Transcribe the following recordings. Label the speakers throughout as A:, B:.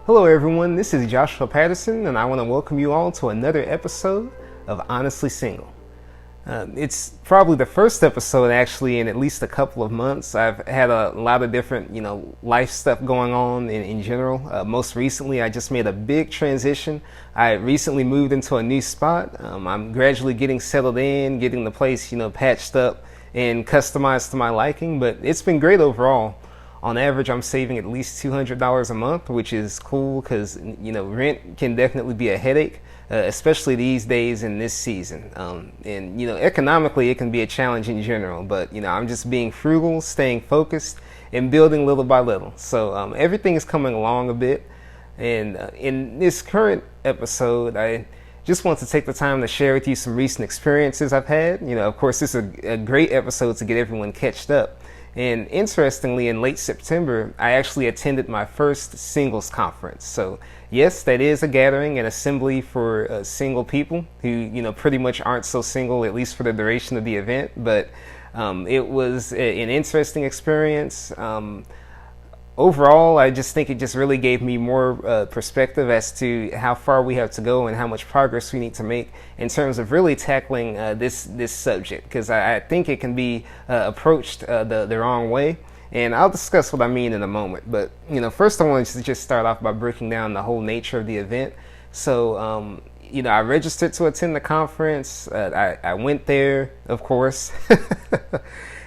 A: Hello, everyone. This is Joshua Patterson, and I want to welcome you all to another episode of Honestly Single. It's probably the first episode, actually, in at least a couple of months. I've had a lot of different, life stuff going on in general. Most recently, I just made a big transition. I recently moved into a new spot. I'm gradually getting settled in, getting the place, patched up and customized to my liking, but it's been great overall. On average, I'm saving at least $200 a month, which is cool because, rent can definitely be a headache, especially these days in this season. Economically, it can be a challenge in general, but, I'm just being frugal, staying focused, and building little by little. So everything is coming along a bit. And in this current episode, I just want to take the time to share with you some recent experiences I've had. Of course, this is a great episode to get everyone catched up. And interestingly, in late September, I actually attended my first singles conference. So yes, that is a gathering, an assembly for single people who, pretty much aren't so single, at least for the duration of the event. But it was an interesting experience. Overall, I just think it just really gave me more perspective as to how far we have to go and how much progress we need to make in terms of really tackling this subject, because I think it can be approached the wrong way. And I'll discuss what I mean in a moment. But, first I wanted to just start off by breaking down the whole nature of the event. So, I registered to attend the conference. I went there, of course.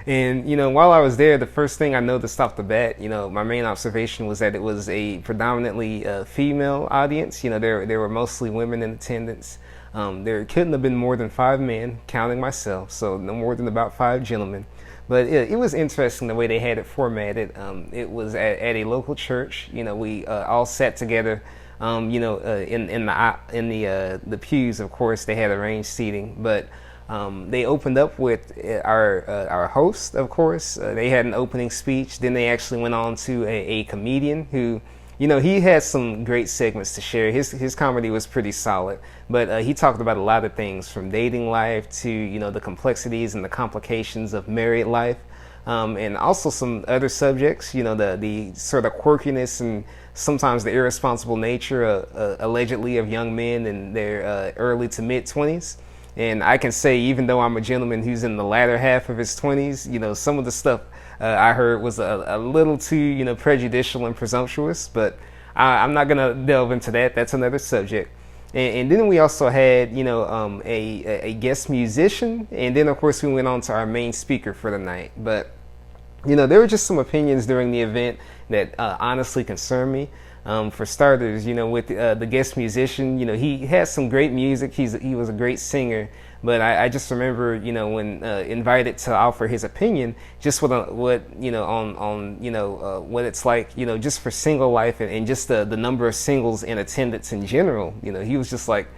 A: And, while I was there, the first thing I noticed off the bat, my main observation was that it was a predominantly female audience. There were mostly women in attendance. There couldn't have been more than 5 men, counting myself, so no more than about 5 gentlemen. But it was interesting the way they had it formatted. It was at a local church. We all sat together. In the pews, of course, they had arranged seating, but they opened up with our host, of course. They had an opening speech. Then they actually went on to a comedian who, he had some great segments to share. His comedy was pretty solid, but he talked about a lot of things from dating life to, the complexities and the complications of married life, and also some other subjects, the sort of quirkiness and sometimes the irresponsible nature, allegedly, of young men in their early to mid 20s. And I can say, even though I'm a gentleman who's in the latter half of his 20s, some of the stuff I heard was a little too, prejudicial and presumptuous. But I'm not going to delve into that. That's another subject. And then we also had, a guest musician. And then, of course, we went on to our main speaker for the night. But, there were just some opinions during the event that honestly concern me. For starters, with the guest musician, he has some great music. He was a great singer, but I just remember, when invited to offer his opinion, just what what it's like, just for single life and just the number of singles in attendance in general. He was just like,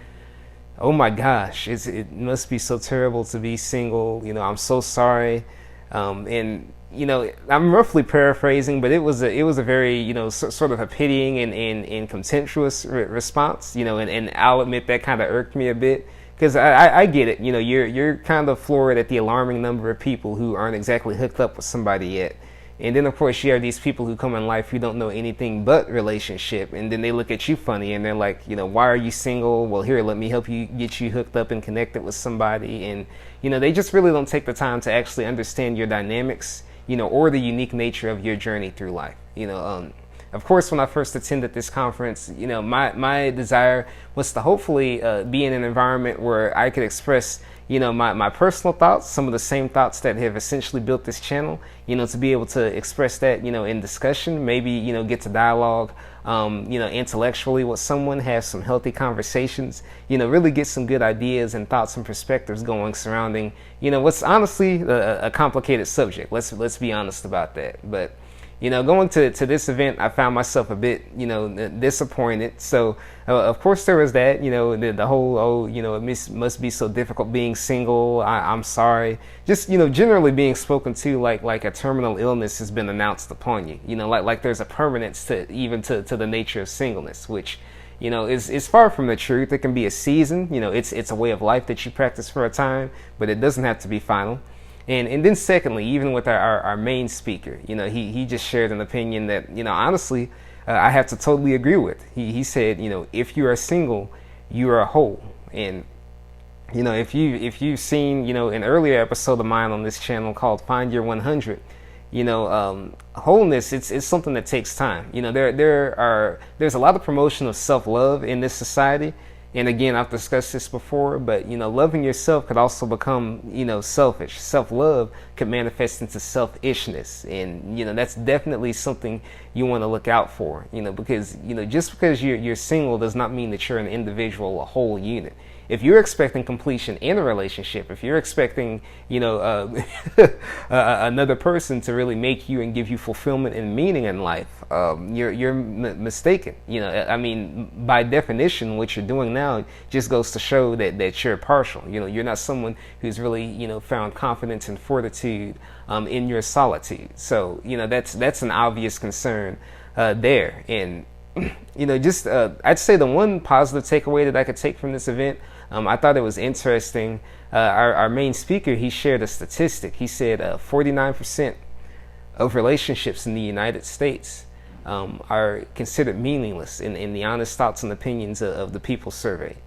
A: oh my gosh, it must be so terrible to be single. I'm so sorry, and. I'm roughly paraphrasing, but it was a very, sort of a pitying and contemptuous response, and I'll admit that kind of irked me a bit, because I get it, you're kind of floored at the alarming number of people who aren't exactly hooked up with somebody yet. And then, of course, you have these people who come in life who don't know anything but relationship, and then they look at you funny, and they're like, why are you single? Well, here, let me help you get you hooked up and connected with somebody. And, they just really don't take the time to actually understand your dynamics, or the unique nature of your journey through life. Of course, when I first attended this conference, my desire was to hopefully be in an environment where I could express, my personal thoughts, some of the same thoughts that have essentially built this channel, to be able to express that, in discussion, maybe, get to dialogue, intellectually with someone, have some healthy conversations, really get some good ideas and thoughts and perspectives going surrounding, what's honestly a complicated subject. Let's be honest about that. But, going to this event, I found myself a bit, disappointed. So, of course, there was that, the whole, it must be so difficult being single. I'm sorry. Just, generally being spoken to like a terminal illness has been announced upon you. Like there's a permanence to the nature of singleness, which, is far from the truth. It can be a season. It's a way of life that you practice for a time, but it doesn't have to be final. And then secondly, even with our main speaker, he just shared an opinion that, honestly, I have to totally agree with. He said, you know, if you are single, you are whole. And you know, if you've seen, you know, an earlier episode of mine on this channel called Find Your 100, you know, wholeness, it's something that takes time. You know, there's a lot of promotion of self-love in this society. And again, I've discussed this before, but, you know, loving yourself could also become, you know, selfish. Self-love could manifest into selfishness. And, you know, that's definitely something you want to look out for, you know, because, you know, just because you're single does not mean that you're an individual, a whole unit. If you're expecting completion in a relationship, if you're expecting, you know, another person to really make you and give you fulfillment and meaning in life, you're mistaken. You know, I mean, by definition, what you're doing now just goes to show that you're partial. You know, you're not someone who's really, you know, found confidence and fortitude in your solitude. So, you know, that's an obvious concern there. And you know, just I'd say the one positive takeaway that I could take from this event, I thought it was interesting. Our main speaker, he shared a statistic. He said 49% of relationships in the United States are considered meaningless in the honest thoughts and opinions of the people surveyed.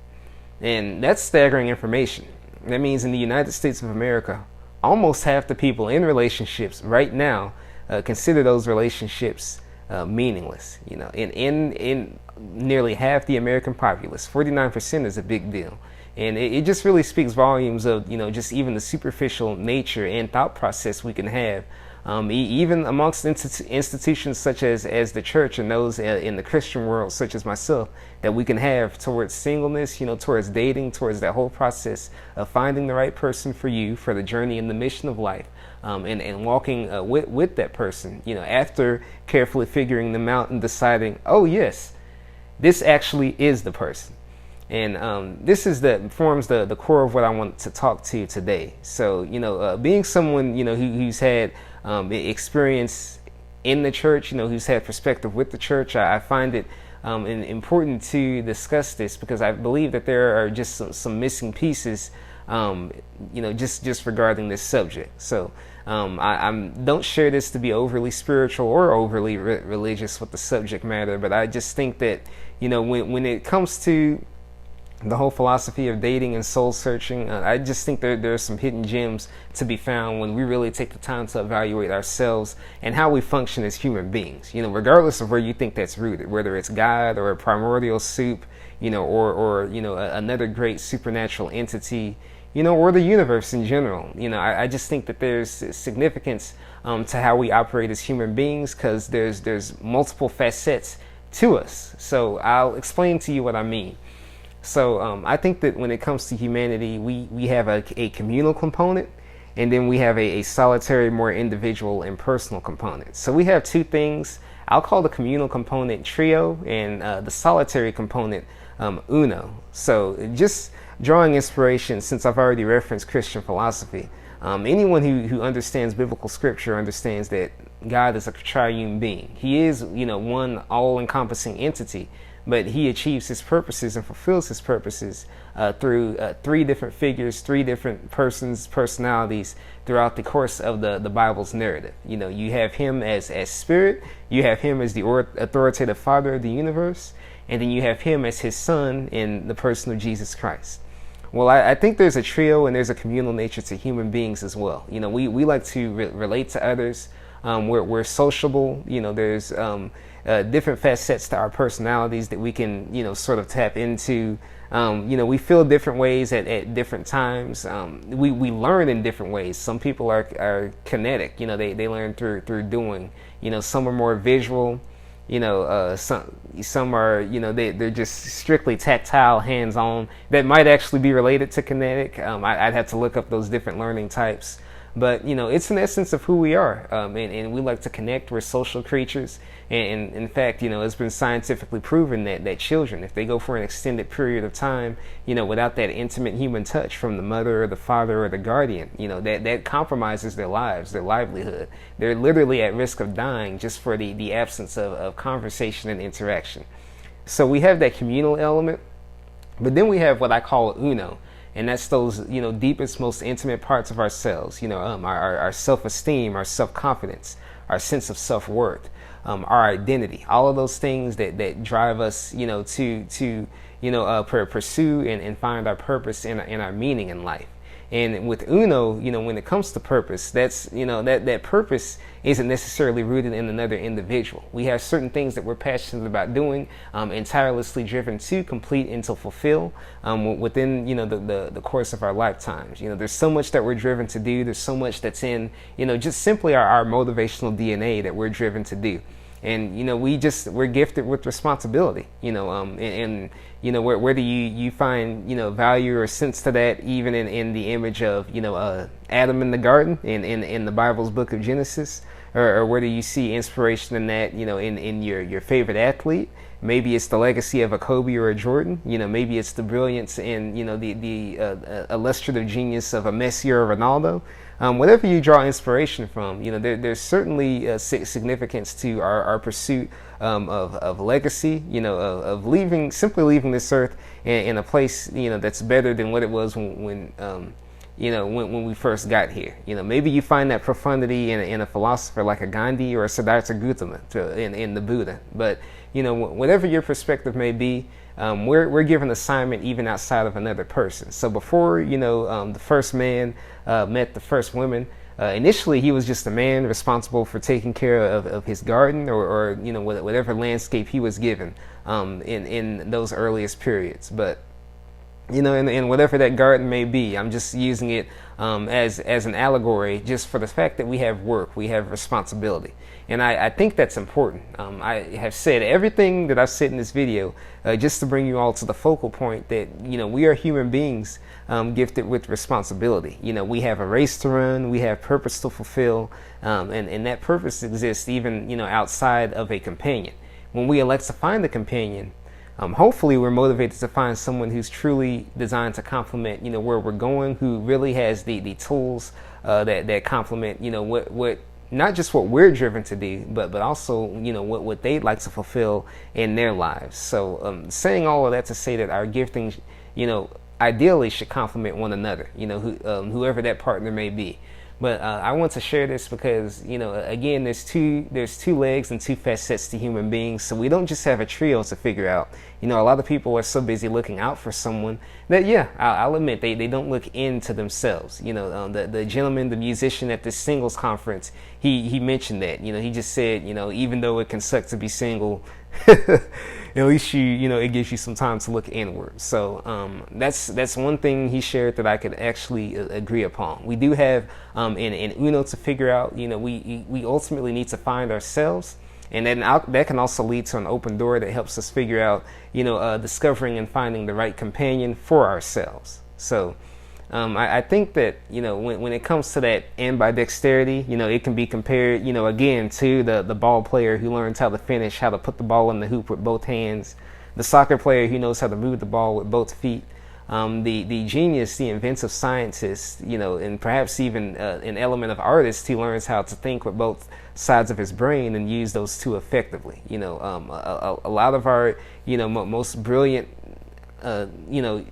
A: And that's staggering information. That means in the United States of America, almost half the people in relationships right now consider those relationships meaningless. You know, in nearly half the American populace, 49% is a big deal. And it just really speaks volumes of, you know, just even the superficial nature and thought process we can have, even amongst institutions such as the church and those in the Christian world, such as myself, that we can have towards singleness, you know, towards dating, towards that whole process of finding the right person for you, for the journey and the mission of life, and walking with that person, you know, after carefully figuring them out and deciding, oh yes, this actually is the person. And this is forms the core of what I want to talk to today. So, you know, being someone, you know, who's had experience in the church, you know, who's had perspective with the church, I find it important to discuss this because I believe that there are just some missing pieces, you know, just regarding this subject. So I don't share this to be overly spiritual or overly religious with the subject matter, but I just think that, you know, when it comes to the whole philosophy of dating and soul searching, I just think there are some hidden gems to be found when we really take the time to evaluate ourselves and how we function as human beings. You know, regardless of where you think that's rooted, whether it's God or a primordial soup, you know, or you know, another great supernatural entity, you know, or the universe in general. You know, I just think that there's significance to how we operate as human beings because there's multiple facets to us. So I'll explain to you what I mean. So I think that when it comes to humanity, we have a communal component, and then we have a solitary, more individual and personal component. So we have two things. I'll call the communal component trio, and the solitary component uno. So just drawing inspiration, since I've already referenced Christian philosophy, anyone who understands biblical scripture understands that God is a triune being. He is, you know, one all-encompassing entity, but he achieves his purposes and fulfills his purposes through three different figures, three different personalities throughout the course of the Bible's narrative. You know, you have him as spirit, you have him as the authoritative father of the universe, and then you have him as his son in the person of Jesus Christ. Well, I think there's a trio and there's a communal nature to human beings as well. You know, we like to relate to others. We're sociable. You know, there's different facets to our personalities that we can, you know, sort of tap into. You know, we feel different ways at different times. We learn in different ways. Some people are kinetic. You know, they learn through doing. You know, some are more visual. You know, some are, you know, they're just strictly tactile, hands-on. That might actually be related to kinetic. I'd have to look up those different learning types. But, you know, it's an essence of who we are, and we like to connect. We're social creatures, and in fact, you know, it's been scientifically proven that children, if they go for an extended period of time, you know, without that intimate human touch from the mother or the father or the guardian, you know, that compromises their lives, their livelihood. They're literally at risk of dying just for the absence of conversation and interaction. So we have that communal element, but then we have what I call uno. And that's those, you know, deepest, most intimate parts of ourselves, you know, our self-esteem, our self-confidence, our sense of self-worth. our identity, all of those things that drive us, to pursue and find our purpose and our meaning in life. And with Uno, when it comes to purpose, that's, that purpose isn't necessarily rooted in another individual. We have certain things that we're passionate about doing, and tirelessly driven to complete and to fulfill, within, the course of our lifetimes. There's so much that we're driven to do. There's so much that's in, just simply our motivational DNA that we're driven to do. And we're gifted with responsibility, and where do you find value or sense to that, even in the image of Adam in the garden in the Bible's book of Genesis, or where do you see inspiration in that, in your favorite athlete? Maybe it's the legacy of a Kobe or a Jordan. Maybe it's the brilliance and the illustrative genius of a Messi or a Ronaldo. Whatever you draw inspiration from, there's certainly significance to our pursuit of legacy. Of simply leaving this earth in a place that's better than what it was when we first got here. Maybe you find that profundity in a philosopher like a Gandhi or a Siddhartha Gautama in the Buddha. But whatever your perspective may be, we're given assignment even outside of another person. So before the first man met the first woman, initially he was just a man responsible for taking care of his garden or whatever landscape he was given in those earliest periods. But and whatever that garden may be, I'm just using it as an allegory, just for the fact that we have work, we have responsibility. And I think that's important. I have said everything that I've said in this video just to bring you all to the focal point that, we are human beings gifted with responsibility. We have a race to run, we have purpose to fulfill, and that purpose exists even, outside of a companion. When we elect to find a companion, hopefully we're motivated to find someone who's truly designed to complement, where we're going, who really has the tools that complement, what not just what we're driven to do, but also, what they'd like to fulfill in their lives. So saying all of that to say that our gifting, ideally should complement one another, whoever that partner may be. But I want to share this because, again, there's two legs and two facets to human beings. So we don't just have a trio to figure out. A lot of people are so busy looking out for someone that, I'll admit, they don't look into themselves. The gentleman, the musician at this singles conference, he mentioned that. He just said, even though it can suck to be single, at least it gives you some time to look inward. So that's one thing he shared that I could actually agree upon. We do have in Uno to figure out. We ultimately need to find ourselves, and then that can also lead to an open door that helps us figure out discovering and finding the right companion for ourselves. So I think that when it comes to that ambidexterity, it can be compared again to the ball player who learns how to finish, how to put the ball in the hoop with both hands, the soccer player who knows how to move the ball with both feet, the genius, the inventive scientist, and perhaps even an element of artist who learns how to think with both sides of his brain and use those two effectively. A lot of our most brilliant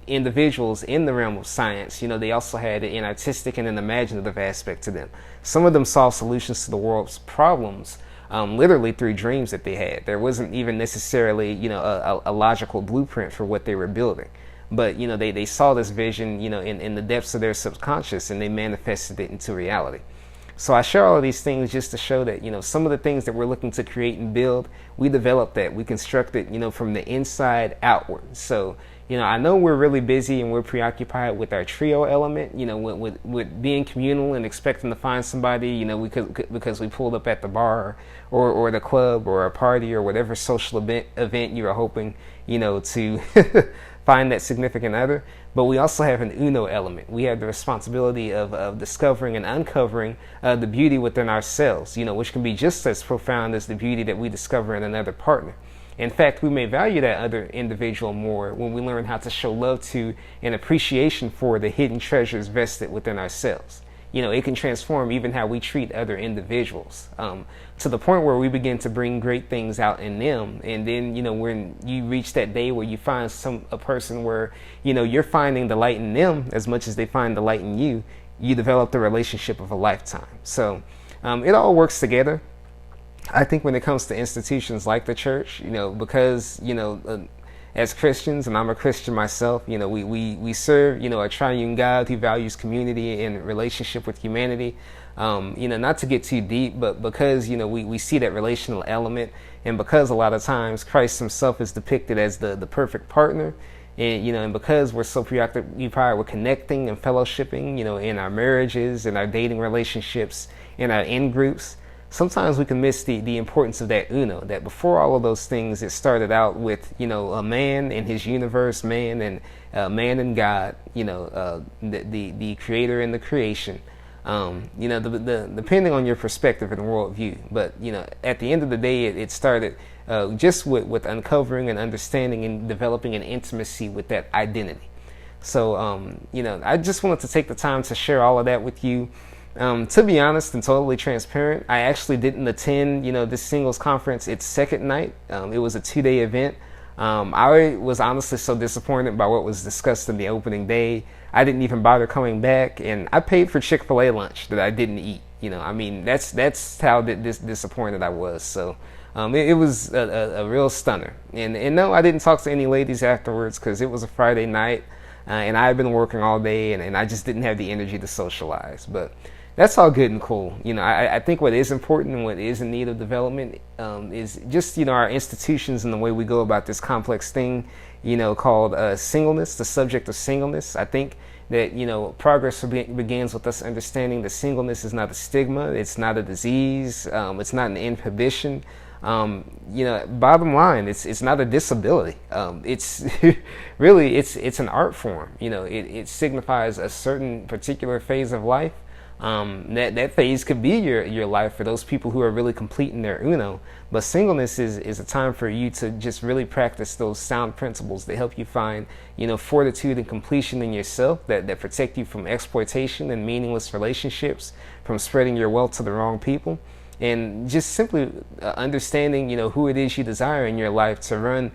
A: individuals in the realm of science, they also had an artistic and an imaginative aspect to them. Some of them saw solutions to the world's problems literally through dreams that they had. There wasn't even necessarily, a logical blueprint for what they were building. But, they saw this vision, in the depths of their subconscious, and they manifested it into reality. So I share all of these things just to show that, some of the things that we're looking to create and build, we developed that. We constructed, from the inside outward. So, I know we're really busy and we're preoccupied with our trio element, with being communal and expecting to find somebody, because we pulled up at the bar or the club or a party or whatever social event you are hoping, to find that significant other. But we also have an Uno element. We have the responsibility of discovering and uncovering the beauty within ourselves, which can be just as profound as the beauty that we discover in another partner. In fact, we may value that other individual more when we learn how to show love to and appreciation for the hidden treasures vested within ourselves. It can transform even how we treat other individuals, to the point where we begin to bring great things out in them. And then, when you reach that day where you find a person where, you're finding the light in them as much as they find the light in you, you develop the relationship of a lifetime. So it all works together. I think when it comes to institutions like the church, because, as Christians, and I'm a Christian myself, we serve, a triune God who values community and relationship with humanity. Not to get too deep, but because, we see that relational element, and because a lot of times Christ himself is depicted as the perfect partner, and because we're so preoccupied with connecting and fellowshipping, in our marriages, in our dating relationships, in our in groups, sometimes we can miss the importance of that that before all of those things, it started out with, a man and his universe, man and God, the creator and the creation. Depending on your perspective and worldview, but at the end of the day, it started just with uncovering and understanding and developing an intimacy with that identity. So, I just wanted to take the time to share all of that with you. To be honest and totally transparent, I actually didn't attend, this singles conference its second night. It was a 2-day event. I was honestly so disappointed by what was discussed in the opening day. I didn't even bother coming back, and I paid for Chick-fil-A lunch that I didn't eat. That's how disappointed I was. So it was a real stunner. And no, I didn't talk to any ladies afterwards because it was a Friday night, and I had been working all day, and I just didn't have the energy to socialize. But that's all good and cool. I think what is important and what is in need of development is just, our institutions and the way we go about this complex thing, called singleness, the subject of singleness. I think that, progress begins with us understanding that singleness is not a stigma, it's not a disease, it's not an inhibition. Bottom line, it's not a disability. It's really, it's an art form. It signifies a certain particular phase of life. That phase could be your life for those people who are really complete in their but singleness is a time for you to just really practice those sound principles that help you find fortitude and completion in yourself, that protect you from exploitation and meaningless relationships, from spreading your wealth to the wrong people, and just simply understanding who it is you desire in your life to run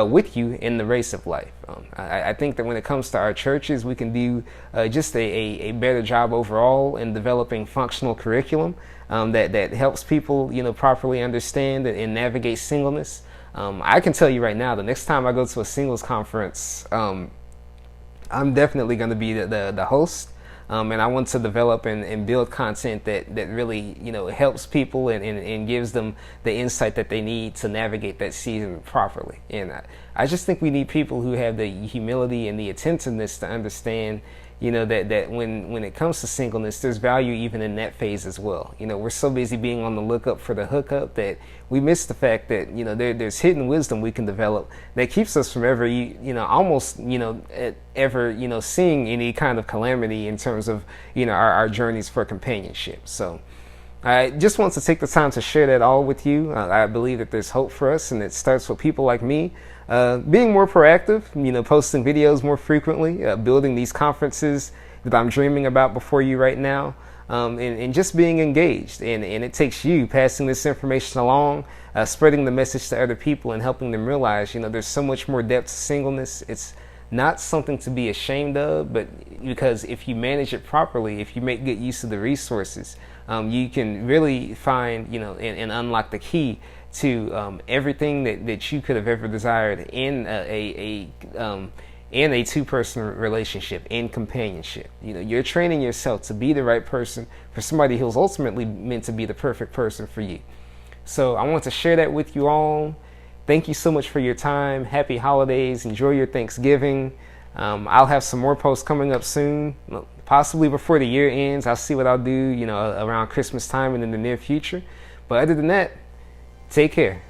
A: with you in the race of life. I think that when it comes to our churches, we can do just a better job overall in developing functional curriculum that helps people properly understand and navigate singleness. I can tell you right now, the next time I go to a singles conference, I'm definitely going to be the host. And I want to develop and build content that really, helps people and gives them the insight that they need to navigate that season properly. And I just think we need people who have the humility and the attentiveness to understand, that when it comes to singleness, there's value even in that phase as well. We're so busy being on the lookup for the hookup that we miss the fact that, there's hidden wisdom we can develop that keeps us from ever, seeing any kind of calamity in terms of, our journeys for companionship. So I just want to take the time to share that all with you. I believe that there's hope for us, and it starts with people like me being more proactive, posting videos more frequently, building these conferences that I'm dreaming about before you right now, and just being engaged. And it takes you passing this information along, spreading the message to other people, and helping them realize, there's so much more depth to singleness. It's not something to be ashamed of, but because if you manage it properly, if you make good use of the resources, you can really find, and unlock the key to everything that you could have ever desired in a two-person relationship, in companionship. You're training yourself to be the right person for somebody who's ultimately meant to be the perfect person for you. So I want to share that with you all. Thank you so much for your time. Happy holidays. Enjoy your Thanksgiving. I'll have some more posts coming up soon, possibly before the year ends. I'll see what I'll do, around Christmas time and in the near future. But other than that, take care.